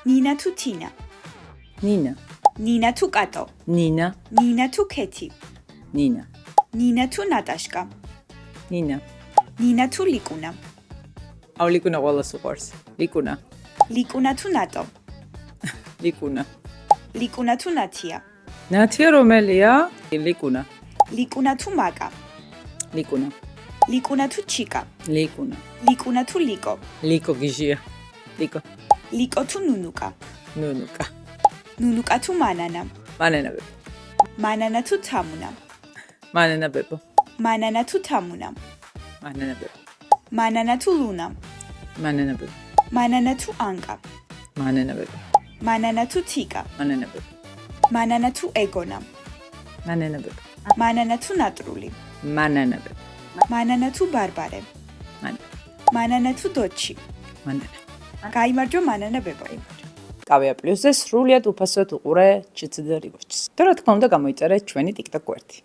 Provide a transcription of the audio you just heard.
ნინა თუ თინა ნინა ნინა თუ კატო ნინა ნინა თუ ქეთი ნინა ნინა თუ ნატაშკა ნინა ნინა თუ ლიკუნა აუ ლიკუნა ყველას უყვარს ლიკუნა ლიკუნა თუ ნატო ლიკუნა ლიკუნა თუ ნათია ნათია რომელია ლიკუნა ლიკუნა თუ მაკა ლიკუნა ლიკუნა თუ ჩიკა ლიკუნა ლიკუნა თუ ლიკო ლიკო გიჟია ლიკო ლიკო თუ ნუნუკა ნუნუკა ნუნუკა თუ მანანა მანანა ბებო მანანა თუ თამუნა მანანა ბებო მანანა თუ თამუნა მანანა ბებო მანანა თუ ლუნა მანანა ბებო მანანა თუ ანკა მანანა ბებო მანანა თუ თიკა მანანა ბებო მანანა თუ ეგონა მანანა ბებო მანანა თუ ნატრული მანანა ბებო მანანა თუ ბარბარე მანანა თუ დოჩი მანანა გაიმარჯვა მანანა ბებო კავია პლუსზე სრულიად უფასოდ უყურე ჩცდ რიგოჩს. და რა თქმა უნდა გამოიწერე ჩვენი TikTok გვერდი.